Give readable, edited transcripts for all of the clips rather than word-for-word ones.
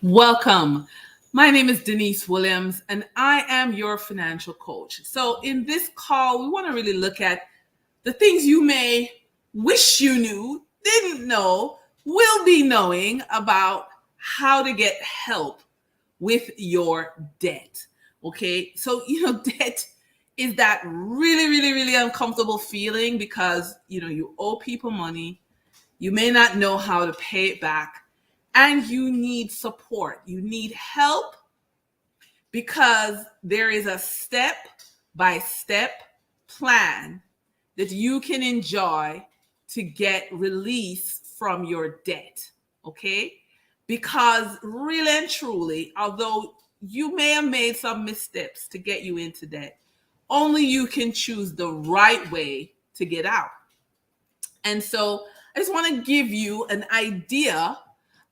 Welcome. My name is Denise Williams, and I am your financial coach. So, in this call, we want to really look at the things you may wish you knew, didn't know, will be knowing about how to get help with your debt. Okay. So, debt is that really uncomfortable feeling because, you owe people money. You may not know how to pay it back, and you need support. You need help because there is a step by step plan that you can enjoy to get release from your debt. Okay? Because really and truly, although you may have made some missteps to get you into debt, only you can choose the right way to get out. And so I just want to give you an idea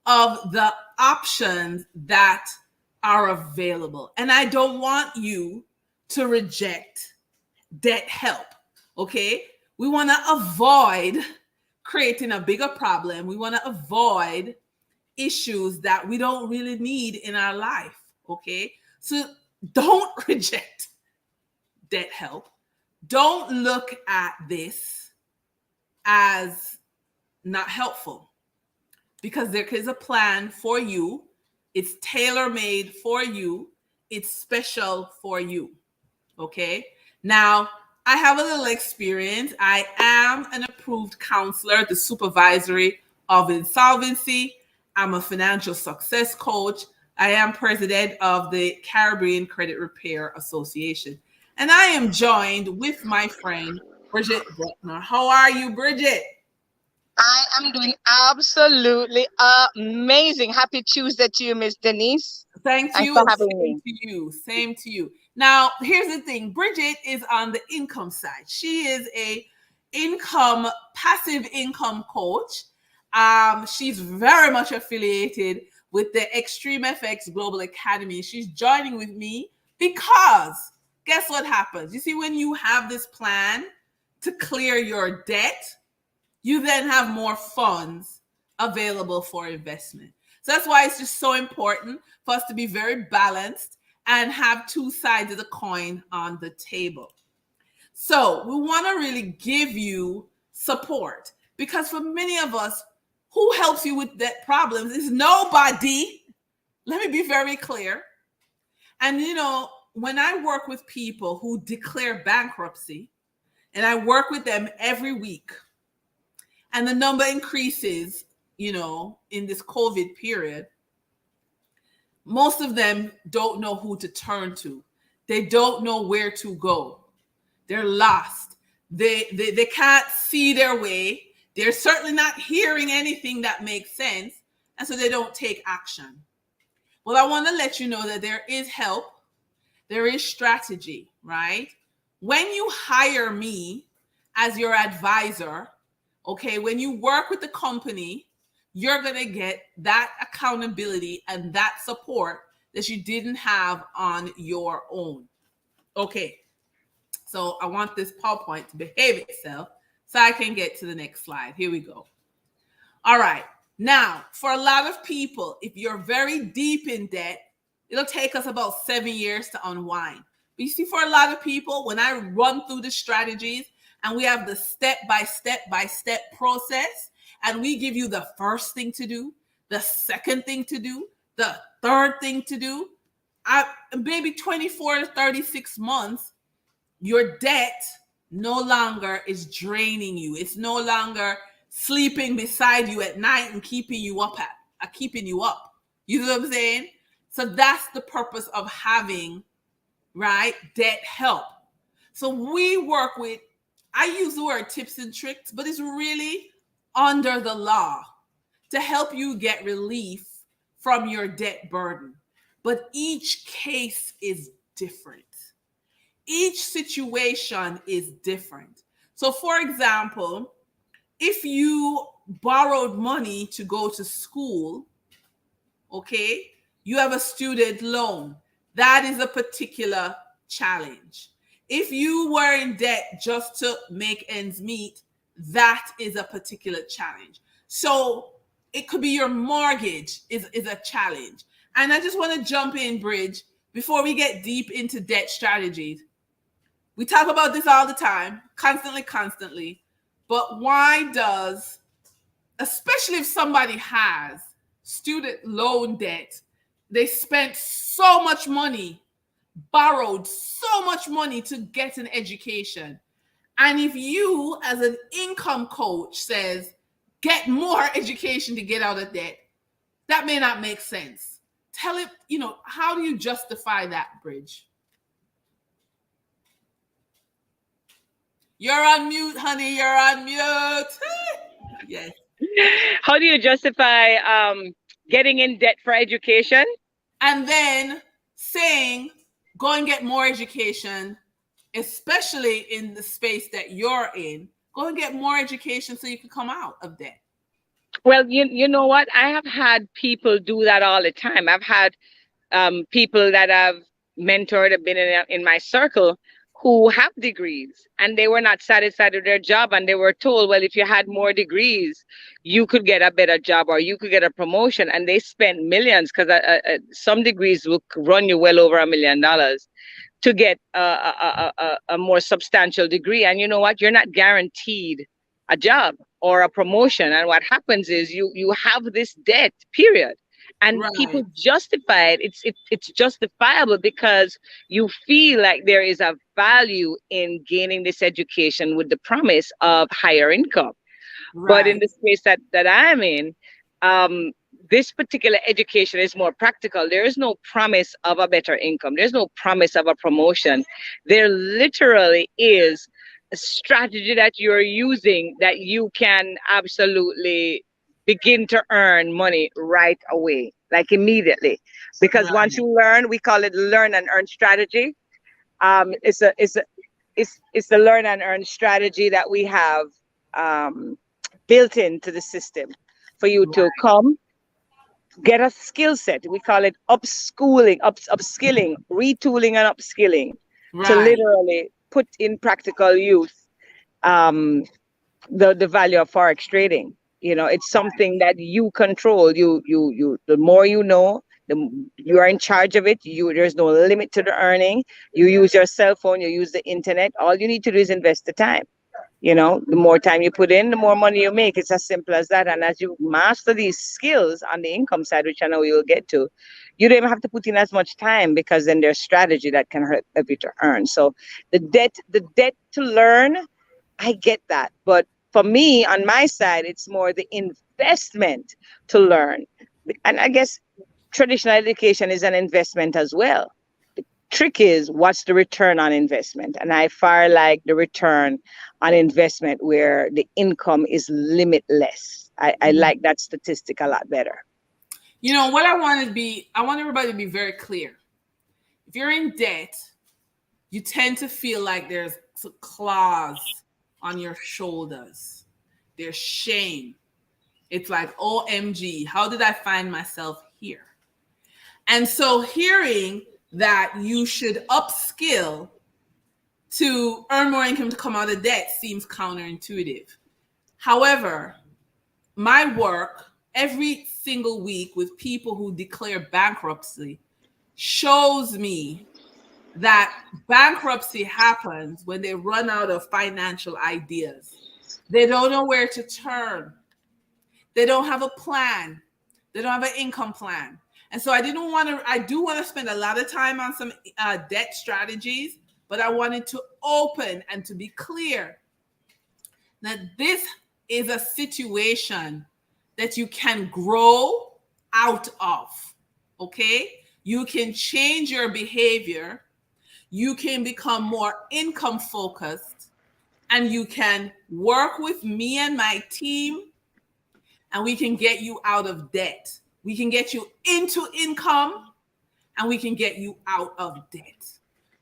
of the options that are available. And I don't want you to reject debt help. Okay? We want to avoid creating a bigger problem. We want to avoid issues that we don't really need in our life. Okay? So don't reject debt help. Don't look at this as not helpful, because there is a plan for you. It's tailor-made for you. It's special for you. Okay? Now, I have a little experience. I am an approved counselor at the Supervisory of Insolvency. I'm a financial success coach. I am president of the Caribbean Credit Repair Association. And I am joined with my friend, Bridget Bruckner. How are you, Bridget? I am doing absolutely amazing. Happy Tuesday to you, Miss Denise. Thank Thanks for you. having Same me. to you. Same to you. Now, here's the thing. Bridget is on the income side. She is a passive income coach. She's very much affiliated with the Extreme FX Global Academy. She's joining with me because guess what happens? You see, when you have this plan to clear your debt, you then have more funds available for investment. So that's why it's just so important for us to be very balanced and have two sides of the coin on the table. So we want to really give you support, because for many of us, who helps you with debt problems is nobody. Let me be very clear. And when I work with people who declare bankruptcy, and I work with them every week, and the number increases, in this COVID period, most of them don't know who to turn to. They don't know where to go. They're lost. They can't see their way. They're certainly not hearing anything that makes sense. And so they don't take action. Well, I want to let you know that there is help. There is strategy, right? When you hire me as your advisor, okay, when you work with the company, you're going to get that accountability and that support that you didn't have on your own. Okay, so I want this PowerPoint to behave itself so I can get to the next slide. Here we go. All right, now for a lot of people, if you're very deep in debt, it'll take us about 7 years to unwind. But you see, for a lot of people, when I run through the strategies and we have the step by step process, and we give you the first thing to do, the second thing to do, the third thing to do, maybe 24 to 36 months, your debt no longer is draining you. It's no longer sleeping beside you at night and keeping you up. You know what I'm saying? So that's the purpose of having, right, debt help. So we work with, I use the word tips and tricks, but it's really under the law to help you get relief from your debt burden. But each case is different. Each situation is different. So for example, if you borrowed money to go to school, okay, you have a student loan. That is a particular challenge. If you were in debt just to make ends meet, that is a particular challenge. So it could be your mortgage is a challenge. And I just want to jump in, Bridge, before we get deep into debt strategies. We talk about this all the time, constantly. But why does, especially if somebody has student loan debt, they spent so much money, borrowed so much money to get an education. And if you, as an income coach, says, get more education to get out of debt, that may not make sense. Tell it, how do you justify that, Bridge? You're on mute, honey. You're on mute. Yes. How do you justify getting in debt for education? And then saying, go and get more education, especially in the space that you're in. Go and get more education so you can come out of debt. Well, you know what? I have had people do that all the time. I've had people that I've mentored, have been in my circle, who have degrees and they were not satisfied with their job, and they were told, well, if you had more degrees you could get a better job or you could get a promotion, and they spent millions, because some degrees will run you well over $1 million to get a more substantial degree. And you know what, you're not guaranteed a job or a promotion, and what happens is you have this debt, period. And Right. people justify it. It's justifiable because you feel like there is a value in gaining this education with the promise of higher income. Right. But in the space that I'm in, this particular education is more practical. There is no promise of a better income. There's no promise of a promotion. There literally is a strategy that you're using that you can absolutely begin to earn money right away, like immediately. Because once you learn, we call it learn and earn strategy. It's the learn and earn strategy that we have built into the system for you to come get a skill set. We call it upskilling, retooling and upskilling to literally put in practical use the value of forex trading. It's something that you control. The more you know, you are in charge of it. There's no limit to the earning. You use your cell phone, you use the internet. All you need to do is invest the time. The more time you put in, the more money you make. It's as simple as that. And as you master these skills on the income side, which I know you'll get to, you don't even have to put in as much time, because then there's strategy that can help you to earn. So the debt to learn, I get that. But for me, on my side, it's more the investment to learn. And I guess traditional education is an investment as well. The trick is, what's the return on investment? And I far like the return on investment where the income is limitless. I like that statistic a lot better. What I want everybody to be very clear. If you're in debt, you tend to feel like there's claws on your shoulders. There's shame. It's like, OMG, how did I find myself here? And so hearing that you should upskill to earn more income to come out of debt seems counterintuitive. However, my work every single week with people who declare bankruptcy shows me that bankruptcy happens when they run out of financial ideas. They don't know where to turn. They don't have a plan. They don't have an income plan. And so I do want to spend a lot of time on some debt strategies, but I wanted to open and to be clear that this is a situation that you can grow out of, okay? You can change your behavior. You can become more income focused, and you can work with me and my team, and we can get you out of debt. We can get you into income, and we can get you out of debt.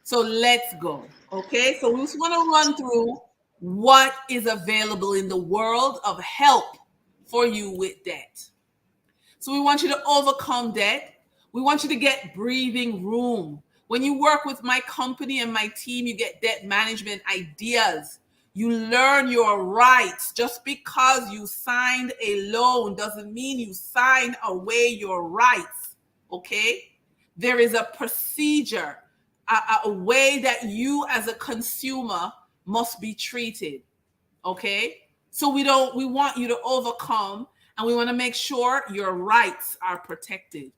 So let's go, okay? So we just want to run through what is available in the world of help for you with debt. So we want you to overcome debt. We want you to get breathing room. When you work with my company and my team, you get debt management ideas. You learn your rights. Just because you signed a loan doesn't mean you sign away your rights. okay? There is a procedure, a way that you as a consumer must be treated, okay? So we want you to overcome, and we want to make sure your rights are protected.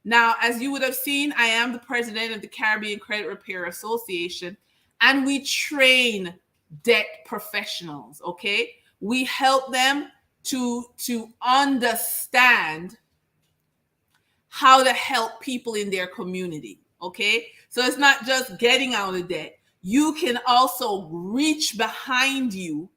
Now, as you would have seen, I am the president of the Caribbean Credit Repair Association, and we train debt professionals, okay? We help them to understand how to help people in their community, okay? So it's not just getting out of debt. You can also reach behind you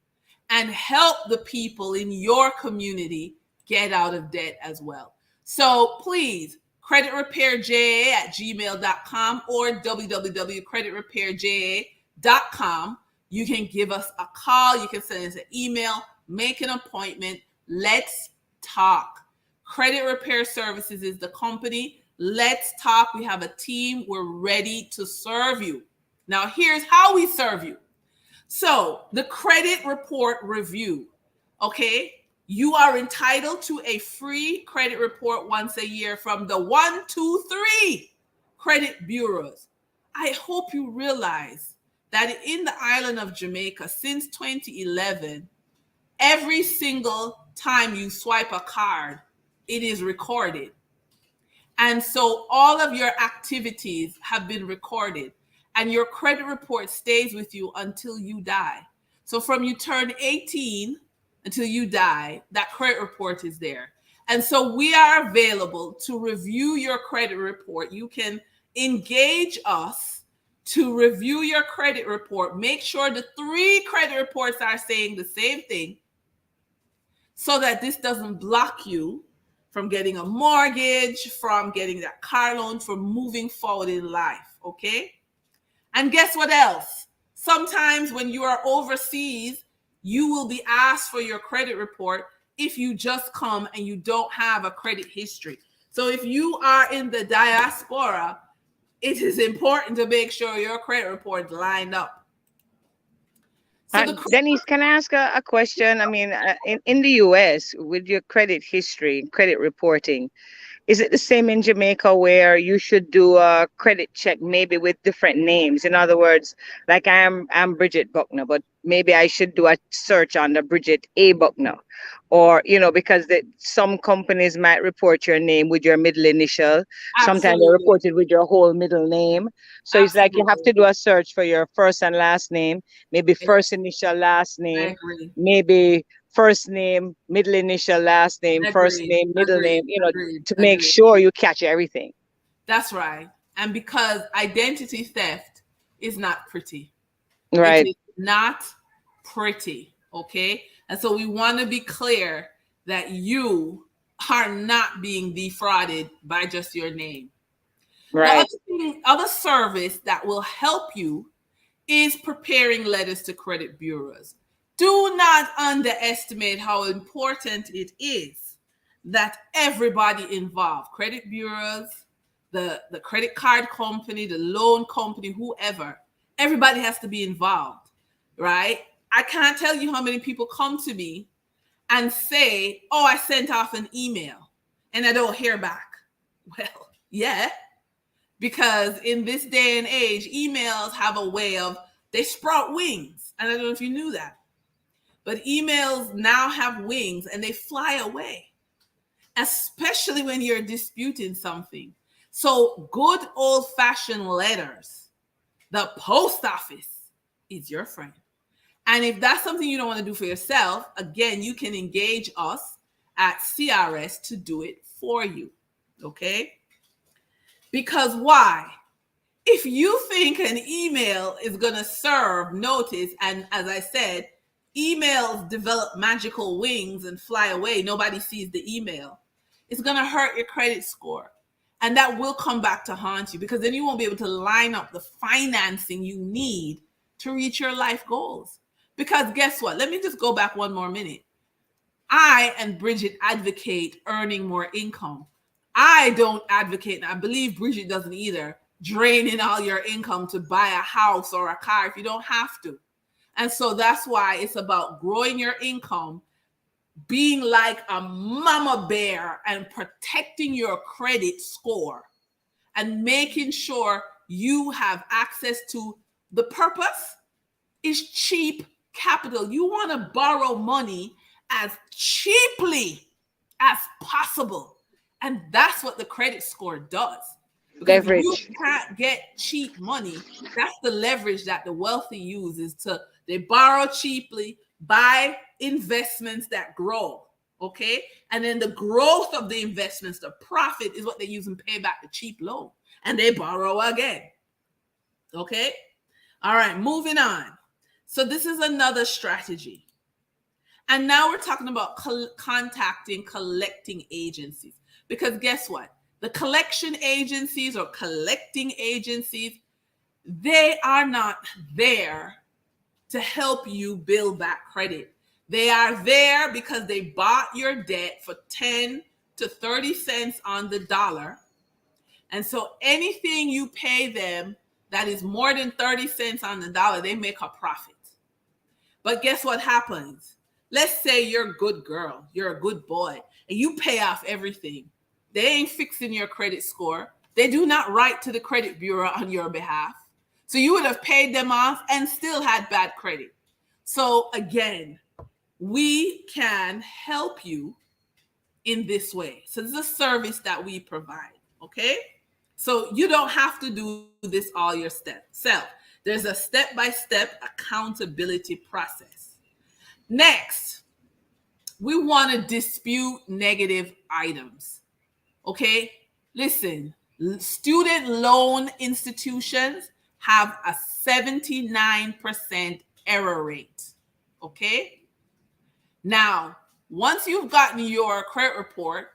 and help the people in your community get out of debt as well. So please, creditrepairja@gmail.com or www.creditrepairja.com. You can give us a call. You can send us an email, make an appointment. Let's talk. Credit Repair Services is the company. Let's talk. We have a team. We're ready to serve you. Now, here's how we serve you. So, the credit report review, okay? You are entitled to a free credit report once a year from the 1, 2, 3 credit bureaus. I hope you realize that in the island of Jamaica since 2011, every single time you swipe a card, it is recorded. And so all of your activities have been recorded, and your credit report stays with you until you die. So from you turn 18 until you die, that credit report is there. And so we are available to review your credit report. You can engage us to review your credit report. Make sure the 3 credit reports are saying the same thing, so that this doesn't block you from getting a mortgage, from getting that car loan, from moving forward in life, okay? And guess what else? Sometimes when you are overseas, you will be asked for your credit report if you just come and you don't have a credit history. So if you are in the diaspora, it is important to make sure your credit report is lined up. So Denise, can I ask a question? I mean, in the US, with your credit history, credit reporting, is it the same in Jamaica where you should do a credit check maybe with different names? In other words, like I'm Bridget Buckner, but maybe I should do a search under Bridget A. Buckner. Or, because some companies might report your name with your middle initial. Sometimes they report it with your whole middle name. So it's like you have to do a search for your first and last name, maybe first initial, last name, maybe first name, middle initial, last name, first name, middle name, to make sure you catch everything. That's right. And because identity theft is not pretty. Right. It is not pretty, okay? And so we want to be clear that you are not being defrauded by just your name. Right. The other service that will help you is preparing letters to credit bureaus. Do not underestimate how important it is that everybody involved, credit bureaus, the credit card company, the loan company, whoever, everybody has to be involved, right? I can't tell you how many people come to me and say, oh, I sent off an email and I don't hear back. Well, yeah, because in this day and age, emails have a way of, they sprout wings. And I don't know if you knew that. But emails now have wings and they fly away, especially when you're disputing something. So good old-fashioned letters, the post office is your friend. And if that's something you don't want to do for yourself, again, you can engage us at CRS to do it for you, okay? Because why? If you think an email is going to serve notice, and as I said, emails develop magical wings and fly away, nobody sees the email, it's going to hurt your credit score. And that will come back to haunt you, because then you won't be able to line up the financing you need to reach your life goals. Because guess what? Let me just go back one more minute. I and Bridget advocate earning more income. I don't advocate, and I believe Bridget doesn't either, draining all your income to buy a house or a car if you don't have to. And so that's why it's about growing your income, being like a mama bear and protecting your credit score and making sure you have access to the purpose is cheap capital. You want to borrow money as cheaply as possible. And that's what the credit score does. Because if you Leverage. can't get cheap money, that's the leverage that the wealthy use is to they borrow cheaply, buy investments that grow. Okay. And then the growth of the investments, the profit is what they use and pay back the cheap loan. And they borrow again. Okay. All right. Moving on. So this is another strategy. And now we're talking about contacting collecting agencies. Because guess what? The collection agencies or collecting agencies, they are not there to help you build back credit. They are there because they bought your debt for 10 to 30 cents on the dollar. And so anything you pay them that is more than 30 cents on the dollar, they make a profit. But guess what happens? Let's say you're a good girl, you're a good boy, and you pay off everything. They ain't fixing your credit score. They do not write to the credit bureau on your behalf. So you would have paid them off and still had bad credit. So again, we can help you in this way. So this is a service that we provide, okay? So you don't have to do this all yourself. There's a step-by-step accountability process. Next, we want to dispute negative items. Okay? Listen, student loan institutions have a 79% error rate. Okay? Now, once you've gotten your credit report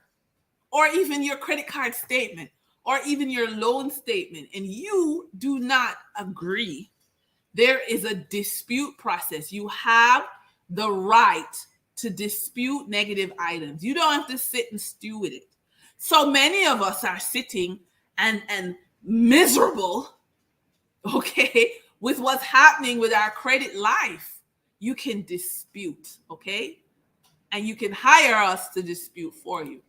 or even your credit card statement or even your loan statement and you do not agree, there is a dispute process. You have the right to dispute negative items. You don't have to sit and stew with it. So many of us are sitting and miserable, okay, with what's happening with our credit life. You can dispute, okay? And you can hire us to dispute for you.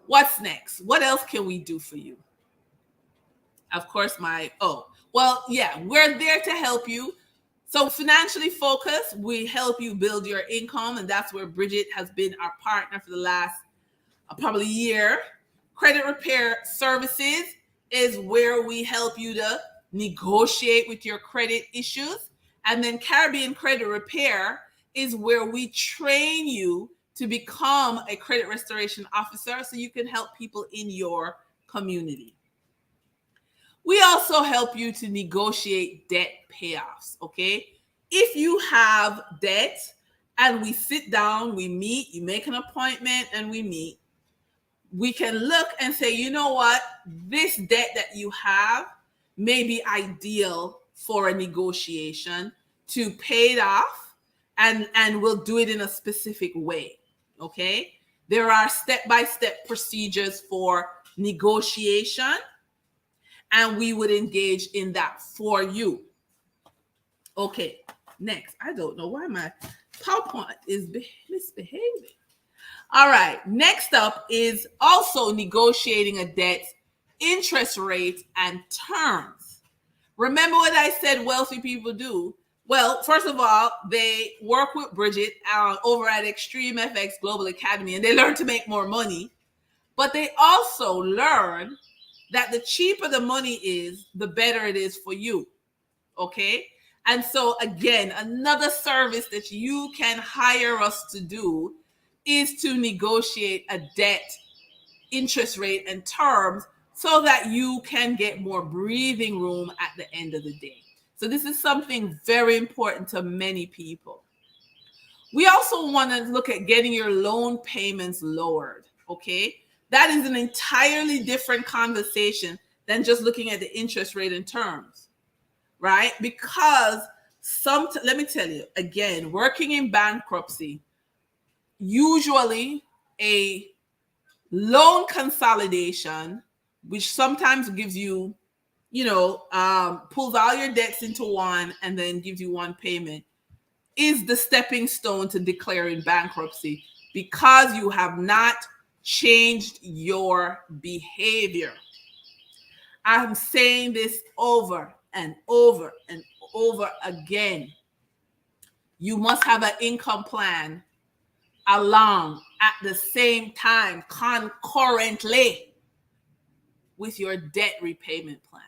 What's next? What else can we do for you? Of course, we're there to help you. So financially focused, we help you build your income. And that's where Bridget has been our partner for the last probably year. Credit repair services is where we help you to negotiate with your credit issues. And then Caribbean Credit Repair is where we train you to become a credit restoration officer so you can help people in your community. We also help you to negotiate debt payoffs, okay? If you have debt and we sit down, we meet, you make an appointment and we meet, we can look and say, you know what? This debt that you have may be ideal for a negotiation to pay it off and we'll do it in a specific way, okay? There are step-by-step procedures for negotiation and we would engage in that for you. Okay, next. I don't know why my PowerPoint is misbehaving. All right, next up is also negotiating a debt's interest rate and terms. Remember what I said wealthy people do? Well, first of all, they work with Bridget over at Extreme FX Global Academy and they learn to make more money. But they also learn that the cheaper the money is, the better it is for you. Okay? And so again, another service that you can hire us to do is to negotiate a debt interest rate and terms so that you can get more breathing room at the end of the day. So this is something very important to many people. We also want to look at getting your loan payments lowered, okay? That is an entirely different conversation than just looking at the interest rate and terms, right? Because let me tell you, again, working in bankruptcy, usually a loan consolidation, which sometimes gives you, pulls all your debts into one and then gives you one payment, is the stepping stone to declaring bankruptcy because you have not changed your behavior. I'm saying this over and over and over again. You must have an income plan along at the same time, concurrently with your debt repayment plan.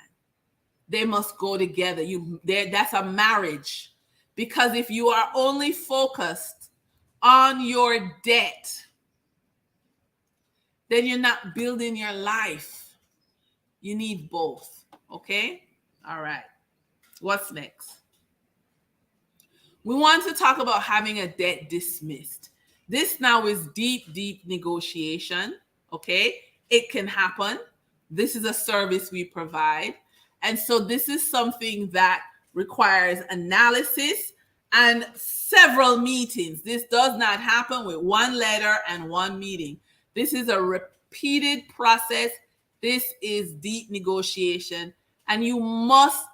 They must go together. That's a marriage. Because if you are only focused on your debt, then you're not building your life. You need both. Okay? All right. What's next? We want to talk about having a debt dismissed. This now is deep negotiation. Okay? It can happen. This is a service we provide. And so this is something that requires analysis and several meetings. This does not happen with one letter and one meeting. This is a repeated process. This is deep negotiation. And you must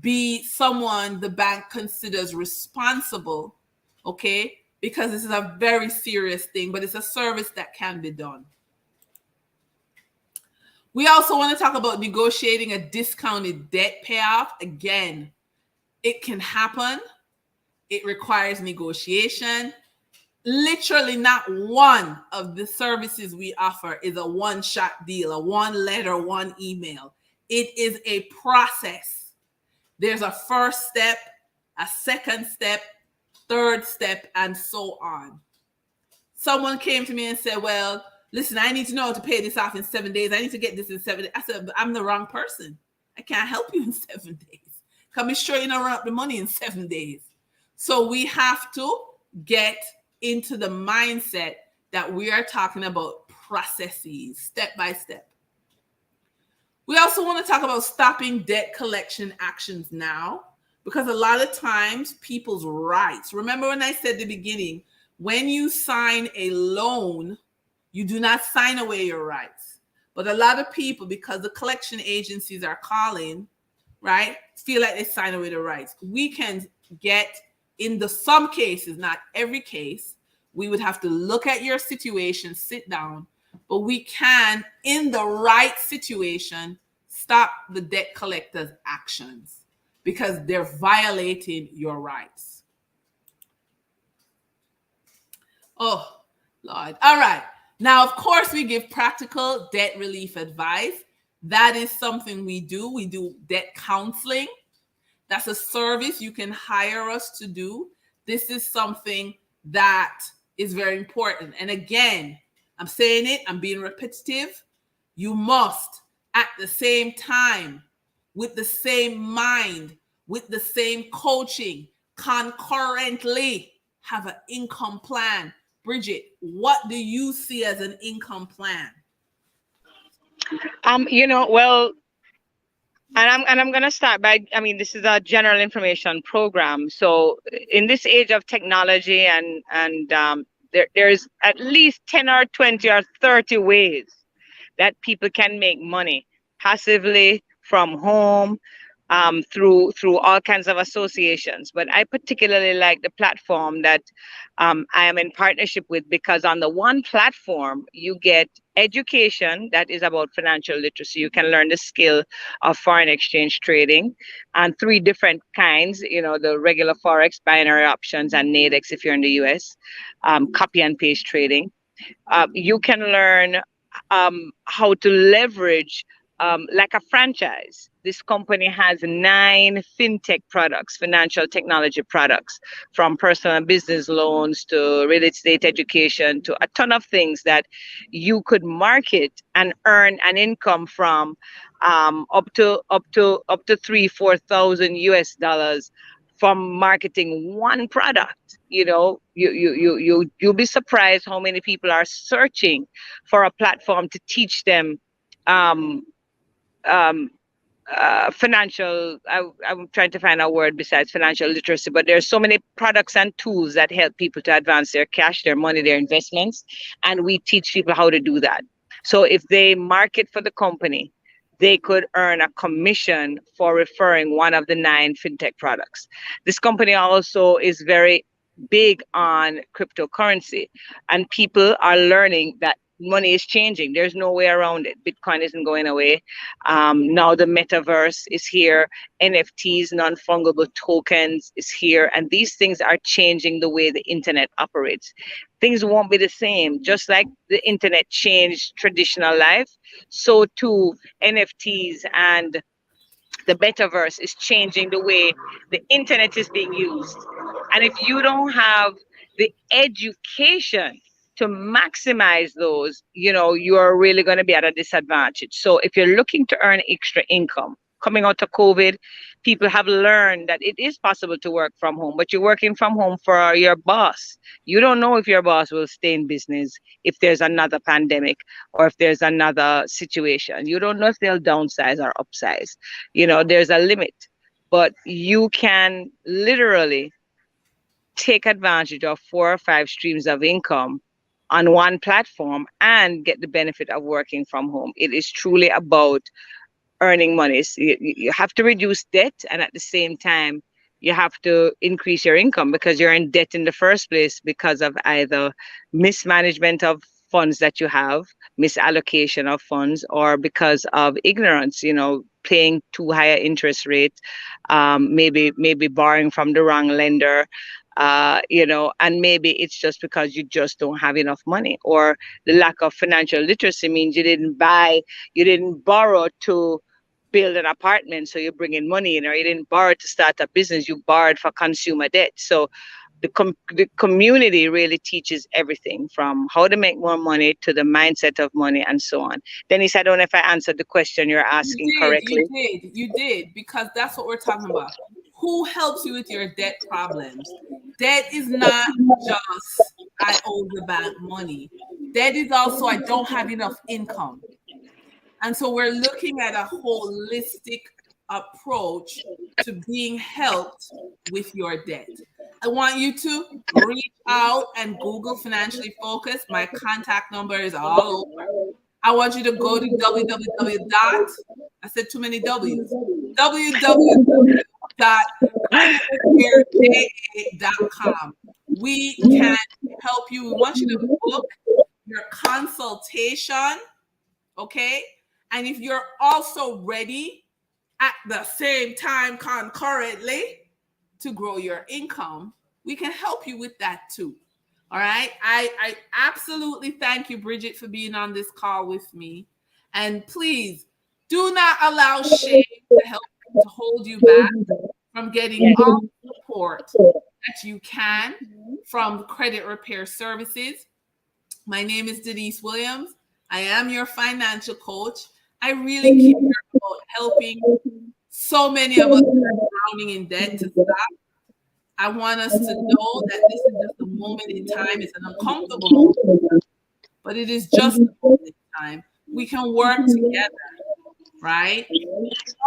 be someone the bank considers responsible, okay? Because this is a very serious thing, but it's a service that can be done. We also want to talk about negotiating a discounted debt payoff. Again, it can happen. It requires negotiation. Literally not one of the services we offer is a one-shot deal, a one letter, one email. It is a process. There's a first step, a second step, third step, and so on. Someone came to me and said, well, listen, I need to know how to pay this off in 7 days. I need to get this in 7 days. I said, I'm the wrong person. I can't help you in 7 days. Come be sure you don't run up the money in 7 days. So we have to get into the mindset that we are talking about processes, step by step. We also want to talk about stopping debt collection actions now, because a lot of times people's rights, remember when I said at the beginning, when you sign a loan, you do not sign away your rights. But a lot of people, because the collection agencies are calling, right, feel like they sign away their rights. We can get in some cases, not every case, we would have to look at your situation, sit down, but we can, in the right situation, stop the debt collector's actions because they're violating your rights. Oh, Lord. All right. Now, of course, we give practical debt relief advice. That is something we do. We do debt counseling. That's a service you can hire us to do. This is something that is very important. And again, I'm saying it, I'm being repetitive. You must, at the same time, with the same mind, with the same coaching, concurrently have an income plan. Bridget, what do you see as an income plan? Well, and I'm gonna start by, this is a general information program. So in this age of technology and there's at least 10 or 20 or 30 ways that people can make money passively from home, through all kinds of associations. But I particularly like the platform that I am in partnership with, because on the one platform you get education that is about financial literacy. You can learn the skill of foreign exchange trading and 3 different kinds, the regular forex, binary options, and nadex if you're in the US, copy and paste trading. You can learn how to leverage like a franchise. This company has 9 fintech products, financial technology products, from personal and business loans to real estate education to a ton of things that you could market and earn an income from, up to 3,000-4,000 US dollars from marketing one product. You'll be surprised how many people are searching for a platform to teach them financial, I'm trying to find a word besides financial literacy, but there's so many products and tools that help people to advance their cash, their money, their investments, and we teach people how to do that. So if they market for the company, they could earn a commission for referring one of the 9 fintech products. This company also is very big on cryptocurrency, and people are learning that money is changing. There's no way around it. Bitcoin isn't going away. Now the metaverse is here. NFTs, non-fungible tokens, is here, and these things are changing the way the internet operates. Things won't be the same. Just like the internet changed traditional life, so too NFTs and the metaverse is changing the way the internet is being used. And if you don't have the education to maximize those, you are really going to be at a disadvantage. So if you're looking to earn extra income, coming out of COVID, people have learned that it is possible to work from home, but you're working from home for your boss. You don't know if your boss will stay in business if there's another pandemic or if there's another situation. You don't know if they'll downsize or upsize. There's a limit, but you can literally take advantage of 4 or 5 streams of income on one platform and get the benefit of working from home. It is truly about earning money. So you have to reduce debt, and at the same time, you have to increase your income because you're in debt in the first place because of either mismanagement of funds that you have, misallocation of funds, or because of ignorance, paying too high an interest rate, maybe borrowing from the wrong lender, and maybe it's just because you just don't have enough money, or the lack of financial literacy means you didn't borrow to build an apartment, so you bring in money in, or you didn't borrow to start a business, you borrowed for consumer debt. So the community really teaches everything from how to make more money to the mindset of money and so on. Denise, I don't know if I answered the question you're asking correctly. You did, because that's what we're talking about. Who helps you with your debt problems? Debt is not just I owe the bank money. Debt is also I don't have enough income. And so we're looking at a holistic approach to being helped with your debt. I want you to reach out and Google Financially Focused. My contact number is all over. I want you to go to www. I said too many W's. www.creditrepairja.com. We can help you. We want you to book your consultation, okay? And if you're also ready at the same time concurrently to grow your income, we can help you with that too. All right. I absolutely thank you, Bridget, for being on this call with me. And please do not allow shame to hold you back from getting all the support that you can from Credit Repair Services. My name is Denise Williams. I am your financial coach. I really care about helping so many of us drowning in debt to stop. I want us to know that this is just a moment in time. It's an uncomfortable moment, but it is just a moment in time. We can work together, right?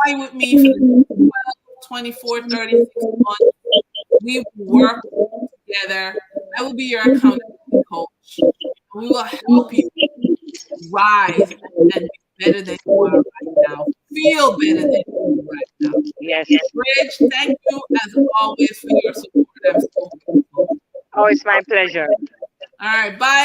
Join with me for the 12, 24, 36 months. We will work together. I will be your accountability coach. We will help you rise and be better than you are right now. Feel better than you are right now. Yes. Bridge, thank you as always for your support. I'm so grateful. Oh, it's my pleasure. All right, bye.